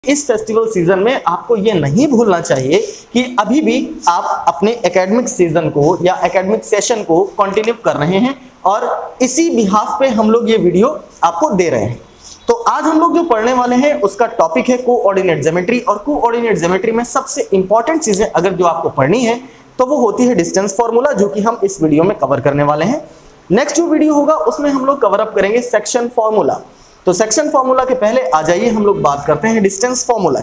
इस festival season में आपको ये नहीं भूलना चाहिए कि अभी भी आप अपने एकेडमिक सीजन को या एकेडमिक सेशन को कंटिन्यू कर रहे हैं और इसी बिहाफ पे हम लोग ये वीडियो आपको दे रहे हैं। तो आज हम लोग जो पढ़ने वाले हैं उसका टॉपिक है कोऑर्डिनेट ज्योमेट्री। और कोऑर्डिनेट ज्योमेट्री में सबसे इंपॉर्टेंट चीजें अगर जो आपको पढ़नी है तो वो होती है डिस्टेंस फॉर्मूला, जो कि हम इस वीडियो में कवर करने वाले हैं। नेक्स्ट जो वीडियो होगा उसमें हम लोग कवर अप करेंगे सेक्शन फॉर्मूला। तो सेक्शन फॉर्मूला के पहले आ जाइए हम लोग बात करते हैं डिस्टेंस फॉर्मूला।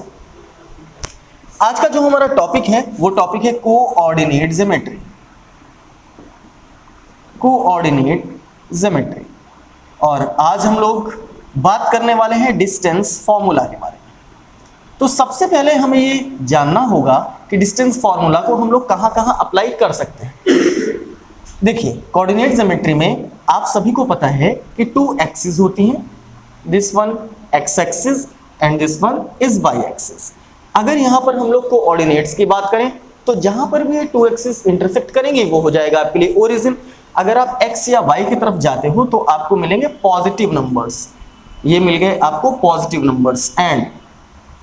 आज का जो हमारा टॉपिक है वो टॉपिक है कोऑर्डिनेट ज्योमेट्री। कोऑर्डिनेट ज्योमेट्री और आज हम लोग बात करने वाले हैं डिस्टेंस फॉर्मूला के बारे में। तो सबसे पहले हमें ये जानना होगा कि डिस्टेंस फॉर्मूला को हम लोग कहां कहां अप्लाई कर सकते हैं। देखिए, कोऑर्डिनेट ज्योमेट्री में आप सभी को पता है कि 2 एक्सिस होती हैं, this one X axis and this one is Y axis. अगर यहां पर हम लोग कोऑर्डिनेट्स की बात करें तो जहां पर भी ये 2 एक्सिस इंटरसेक्ट करेंगे वो हो जाएगा आपके लिए ओरिजिन। अगर आप एक्स या वाई की तरफ जाते हो तो आपको मिलेंगे पॉजिटिव नंबर्स, ये मिल गए आपको positive numbers. And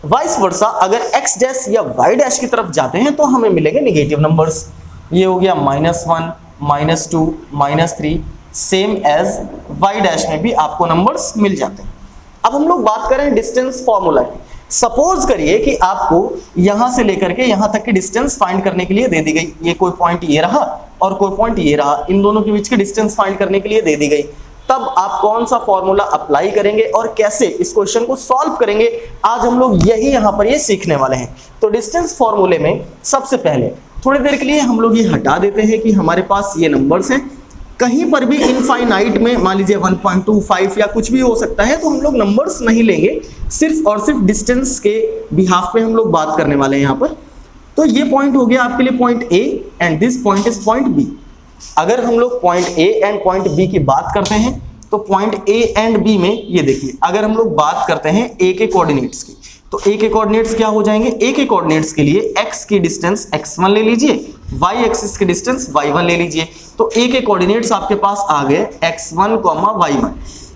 vice versa, अगर एक्स डैश या वाई डैश की तरफ जाते हैं तो हमें मिलेंगे नेगेटिव नंबर्स। ये हो गया -1, -2, -3, सेम एज वाई डैश में भी आपको नंबर्स मिल जाते हैं। अब हम लोग बात करें डिस्टेंस फॉर्मूला की। सपोज करिए कि आपको यहां से लेकर के यहां तक की डिस्टेंस फाइंड करने के लिए दे दी गई, ये कोई पॉइंट ये रहा और कोई पॉइंट ये रहा, इन दोनों के बीच की डिस्टेंस फाइंड करने के लिए दे दी गई। तब आप कौन सा फॉर्मूला अप्लाई करेंगे और कैसे इस क्वेश्चन को सॉल्व करेंगे, आज हम लोग यही यहां पर ये सीखने वाले हैं। तो डिस्टेंस फॉर्मूले में सबसे पहले थोड़ी देर के लिए हम लोग ये हटा देते हैं कि हमारे पास ये नंबर्स हैं। कहीं पर भी इनफाइनाइट में मान लीजिए 1.25 या कुछ भी हो सकता है, तो हम लोग नंबर्स नहीं लेंगे, सिर्फ और सिर्फ डिस्टेंस के बिहाफ पे हम लोग बात करने वाले हैं यहाँ पर। तो ये पॉइंट हो गया आपके लिए point A and this point is point B. अगर हम लोग point A and point B की बात करते हैं तो पॉइंट ए एंड बी में ये देखिए, अगर हम लोग बात करते हैं ए के कोऑर्डिनेट्स की तो ए के कोऑर्डिनेट्स क्या हो जाएंगे। ए के कोऑर्डिनेट्स के लिए एक्स की डिस्टेंस x1 ले लीजिए, वाई एक्सिस की डिस्टेंस y1 ले लीजिए। तो ए के कोऑर्डिनेट्स आपके पास आ गए x1, y1।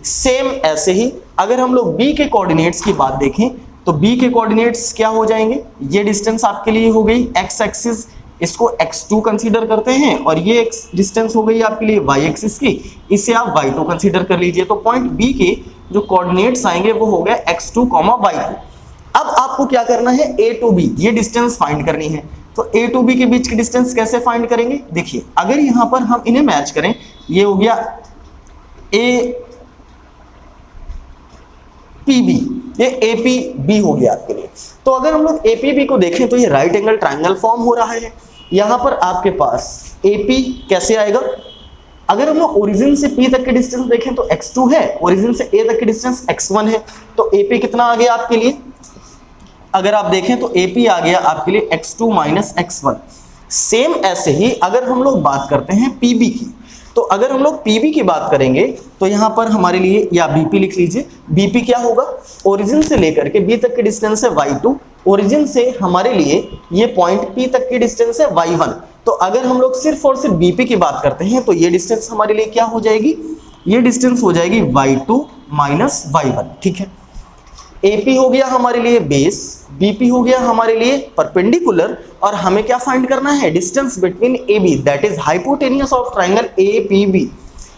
सेम ऐसे ही अगर हम लोग बी के कोऑर्डिनेट्स की बात देखें तो बी के कोऑर्डिनेट्स क्या हो जाएंगे, ये डिस्टेंस आपके लिए हो गई x एक्सिस, इसको x2 कंसीडर करते हैं, और ये डिस्टेंस हो गई आपके लिए y एक्सिस की, इसे आप y2 कंसीडर कर लीजिए। तो पॉइंट बी के जो कोऑर्डिनेट्स आएंगे वो हो गए x2, y2। अब आपको क्या करना है, a to b ये डिस्टेंस फाइंड करनी है। तो a to b के बीच की डिस्टेंस कैसे फाइंड करेंगे, देखिए अगर यहां पर हम इन्हें मैच करें, ये हो गया a pb, ये apb हो गया आपके लिए। तो अगर हम लोग apb को देखें तो ये राइट एंगल ट्रायंगल फॉर्म हो रहा है। यहां पर आपके पास ap कैसे आएगा, अगर हम लोग ओरिजिन से p तक की डिस्टेंस देखें तो x2 है, ओरिजिन से a तक की डिस्टेंस x1 है, तो ap कितना आ गया आपके लिए, अगर आप देखें तो AP आ गया आपके लिए x2 - x1। सेम ऐसे ही अगर हम लोग बात करते हैं PB की, तो अगर हम लोग PB की बात करेंगे तो यहां पर हमारे लिए, या BP लिख लीजिए, BP क्या होगा, ओरिजिन से लेकर के B तक की डिस्टेंस है y2, ओरिजिन से हमारे लिए ये पॉइंट P तक की डिस्टेंस है y1। तो अगर हम लोग सिर्फ और सिर्फ BP की बात करते हैं तो ये डिस्टेंस हमारे लिए क्या हो जाएगी, ये डिस्टेंस हो जाएगी y2 - y1। ठीक है, AP हो गया हमारे लिए बेस, BP हो गया हमारे लिए परपेंडिकुलर, और हमें क्या फाइंड करना है, distance between AB, that is hypotenuse of triangle APB।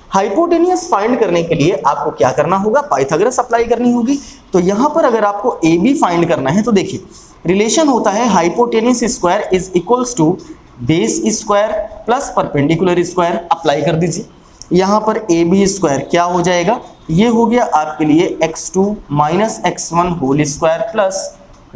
Hypotenuse find करने के लिए आपको क्या करना होगा, पाइथागोरस अप्लाई करनी होगी। तो यहां पर अगर आपको AB फाइंड करना है तो देखिए रिलेशन होता है hypotenuse square is equals to base square plus perpendicular square. Apply कर दीजिए, यहां पर AB स्क्वायर क्या हो जाएगा, ये हो गया आपके लिए x2 - x1 whole square plus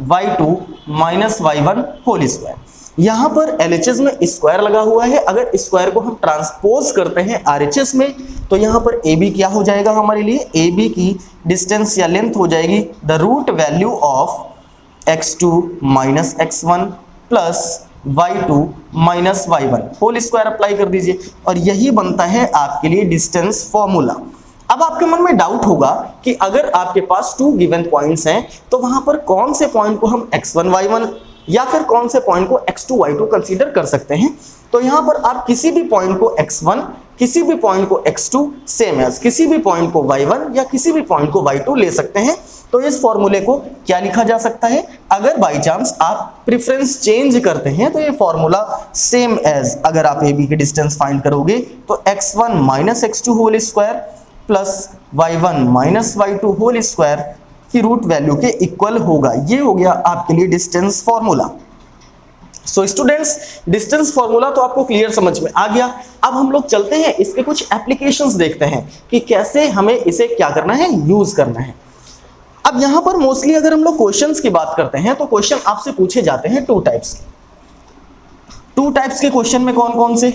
y2 - y1 whole square. यहां पर LHS में स्क्वायर लगा हुआ है, अगर स्क्वायर को हम ट्रांसपोज करते हैं RHS में तो यहां पर AB क्या हो जाएगा हमारे लिए, AB की डिस्टेंस या लेंथ हो जाएगी the root value of x2 - x1 plus y2 - y1 whole square. Apply कर दीजिए और यही बनता है आपके लिए डिस्टेंस फॉर्मूला। अब आपके मन में डाउट होगा कि अगर आपके पास 2 गिवन पॉइंट्स हैं तो वहां पर कौन से पॉइंट को हम x1 y1 या फिर कौन से पॉइंट को x2 y2 कंसीडर कर सकते हैं। तो यहां पर आप किसी भी पॉइंट को x1, किसी भी पॉइंट को x2, सेम एज किसी भी पॉइंट को y1 या किसी भी पॉइंट को y2 ले सकते हैं। तो इस फॉर्मूले को क्या लिखा जा सकता है, अगर बाई चांस आप प्रेफरेंस चेंज करते हैं तो ये फॉर्मूला सेम एज, अगर आप ए बी के डिस्टेंस फाइंड करोगे तो x1 minus x2 whole square plus y1 minus y2 whole square की रूट वैल्यू के इक्वल होगा। ये हो गया आपके लिए distance formula. So students, distance formula तो आपको क्लियर समझ में आ गया। अब हम लोग चलते हैं इसके कुछ एप्लीकेशंस देखते हैं कि कैसे हमें इसे क्या करना है, यूज करना है। अब यहां पर मोस्टली अगर हम लोग क्वेश्चंस की बात करते हैं तो क्वेश्चन आपसे पूछे जाते हैं टू टाइप्स के क्वेश्चन में कौन कौन से।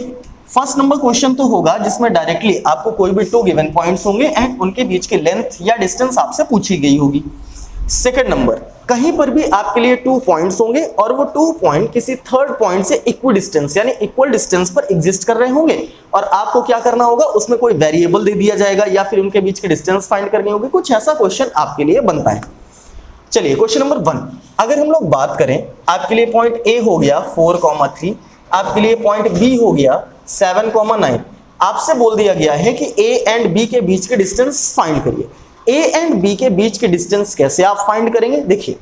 फर्स्ट नंबर क्वेश्चन तो होगा जिसमें डायरेक्टली आपको कोई भी टू गिवन पॉइंट्स होंगे एंड उनके बीच की लेंथ या डिस्टेंस आपसे पूछी गई होगी। सेकंड नंबर, कहीं पर भी आपके लिए 2 पॉइंट्स होंगे और वो 2 पॉइंट किसी थर्ड पॉइंट से इक्वल डिस्टेंस यानी इक्वल डिस्टेंस पर एग्जिस्ट कर रहे होंगे और आपको क्या करना होगा, उसमें कोई वेरिएबल दे दिया जाएगा या फिर उनके बीच की डिस्टेंस फाइंड करनी होगी। कुछ ऐसा क्वेश्चन आपके लिए बनता है। चलिए क्वेश्चन नंबर 1, अगर हम लोग बात करें, आपके लिए पॉइंट ए हो गया 4,3, आपके लिए पॉइंट बी हो गया 7,9। आपसे बोल दिया गया है कि ए एंड बी के बीच के डिस्टेंस फाइंड करिए। ए एंड बी के बीच के डिस्टेंस कैसे आप फाइंड करेंगे, देखिए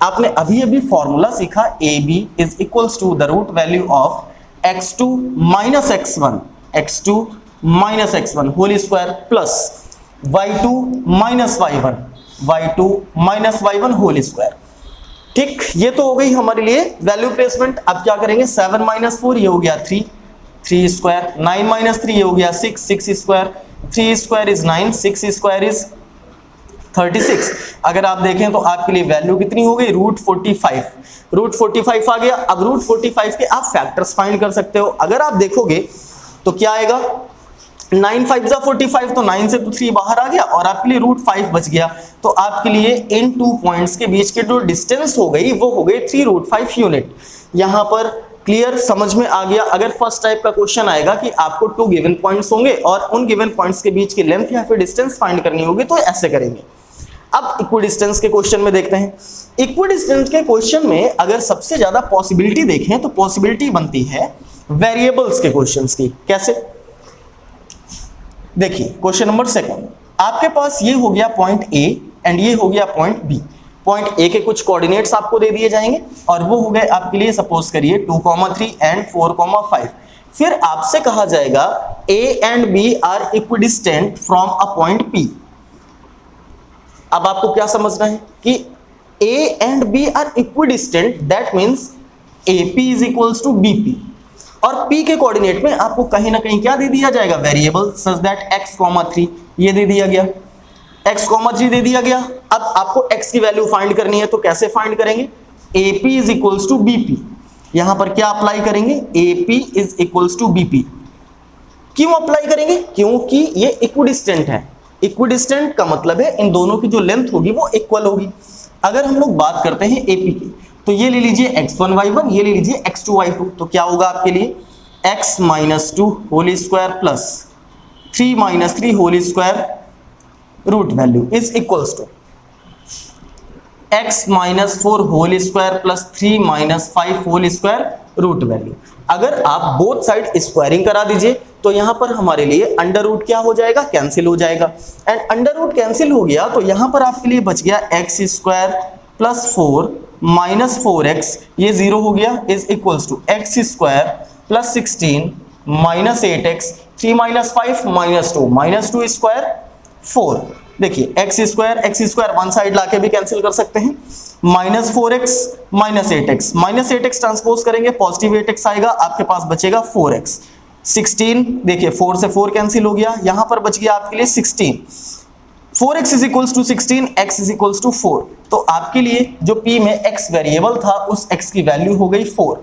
आपने अभी अभी फॉर्मूला सीखा, A B is equals to the root value of x2 minus x1 whole square plus y2 minus y1 whole square. ठीक, ये तो हो गई हमारे लिए वैल्यू प्लेसमेंट। अब क्या करेंगे, 7 माइनस 4 ये हो गया 3 स्क्वायर, 9 माइनस 3 ये हो गया 6 square, 3 square is 9, 6 square is 36। अगर आप देखें तो आपके लिए वैल्यू कितनी हो गई, रूट 45 आ गया। अब रूट 45 के आप फैक्टर्स फाइंड कर सकते हो। अगर आप देखोगे तो क्या आएगा, 9 5 जा 45, तो 9 से तो 3 बाहर आ गया और आपके लिए रूट 5 बच गया। तो आपके लिए इन 2 पॉइंट्स के बीच की जो डिस्टेंस हो गई वो हो गई 3 रूट 5 यूनिट। यहां पर क्लियर समझ में आ गया। अगर फर्स्ट टाइप का क्वेश्चन आएगा कि आपको 2 गिवन पॉइंट्स होंगे और उन गिवन पॉइंट्स के बीच की लेंथ या फिर डिस्टेंस फाइंड करनी होगी तो ऐसे करेंगे। अब इक्विडिस्टेंस के क्वेश्चन में देखते हैं। इक्विडिस्टेंस के क्वेश्चन में अगर सबसे ज्यादा पॉसिबिलिटी देखें तो पॉसिबिलिटी बनती है वेरिएबल्स के क्वेश्चंस की। कैसे, देखिए क्वेश्चन नंबर 2, आपके पास ये हो गया पॉइंट ए एंड ये हो गया पॉइंट बी। पॉइंट ए के कुछ कोऑर्डिनेट्स आपको दे दिए जाएंगे और वो हो गए आपके लिए, सपोज करिए 2,3 एंड 4,5। फिर आपसे कहा जाएगा A and B are equidistant from a point P. अब आपको क्या समझना है कि A and B are equidistant, that means AP is equals to BP और P के कोऑर्डिनेट में आपको कहीं ना कहीं क्या दे दिया जाएगा, वेरिएबल सच दैट x,3 ये दे दिया गया, x,3 दे दिया गया। अब आपको x की वैल्यू फाइंड करनी है तो कैसे फाइंड करेंगे, AP is equals to BP। यहां पर क्या अप्लाई करेंगे, AP is equals to BP। क्यों अप्लाई करेंगे, क्योंकि ये इक्विडिस्टेंट है। इक्विडिस्टेंट का मतलब है इन दोनों की जो लेंथ होगी वो इक्वल होगी। अगर हम लोग बात करते हैं AP की तो ये ले लीजिए x1 y1, ये ले लीजिए x2 y2। तो क्या होगा आपके लिए x minus 2 whole square plus 3 minus 3 whole square root value is equals to x minus 4 whole square plus 3 minus 5 whole square root value. अगर आप बोथ साइड स्क्वायरिंग करा दीजिए तो यहां पर हमारे लिए अंडर रूट क्या हो जाएगा, कैंसिल हो जाएगा। एंड अंडर रूट कैंसिल हो गया तो यहां पर आपके लिए बच गया x square plus 4 minus 4x, ये 0 हो गया, is equals to x square plus 16 minus 8x, 3 minus 5 minus 2 square 4। देखिए x स्क्वायर वन साइड लाके भी कैंसिल कर सकते हैं, minus 4x minus 8x transpose करेंगे, पॉजिटिव 8x आएगा, आपके पास बचेगा 4x। 16 देखिए 4 से 4 कैंसिल हो गया, यहां पर बच गया आपके लिए 16। 4x is equals to 16, x is equals to 4। तो आपके लिए जो p में x वेरिएबल था उस x की वैल्यू हो गई 4।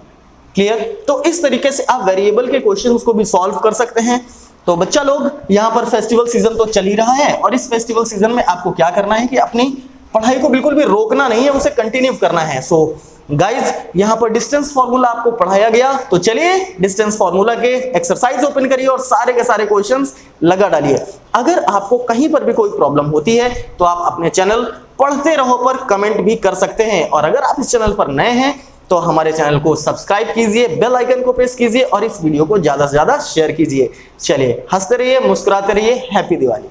क्लियर। तो इस तरीके से आप वेरिएबल के क्वेश्चंस को भी सॉल्व कर सकते हैं। तो बच्चा लोग, यहाँ पर फेस्टिवल सीजन तो चल ही रहा है और इस फेस्टिवल सीजन में आपको क्या करना है कि अपनी पढ़ाई को बिल्कुल भी रोकना नहीं है, उसे कंटिन्यू करना है। सो गाइज, यहाँ पर डिस्टेंस फॉर्मूला आपको पढ़ाया गया, तो चलिए डिस्टेंस फॉर्मूला के एक्सरसाइज ओपन करिए और सारे के सारे क्वेश्चंस लगा डालिए। अगर आपको कहीं पर भी कोई प्रॉब्लम होती है तो आप अपने चैनल पढ़ते रहो पर कमेंट भी कर सकते हैं। और अगर आप इस चैनल पर नए हैं तो हमारे चैनल को सब्सक्राइब कीजिए, बेल आइकन को प्रेस कीजिए और इस वीडियो को ज्यादा से ज्यादा शेयर कीजिए। चलिए हंसते रहिए, मुस्कुराते रहिए। हैप्पी दिवाली।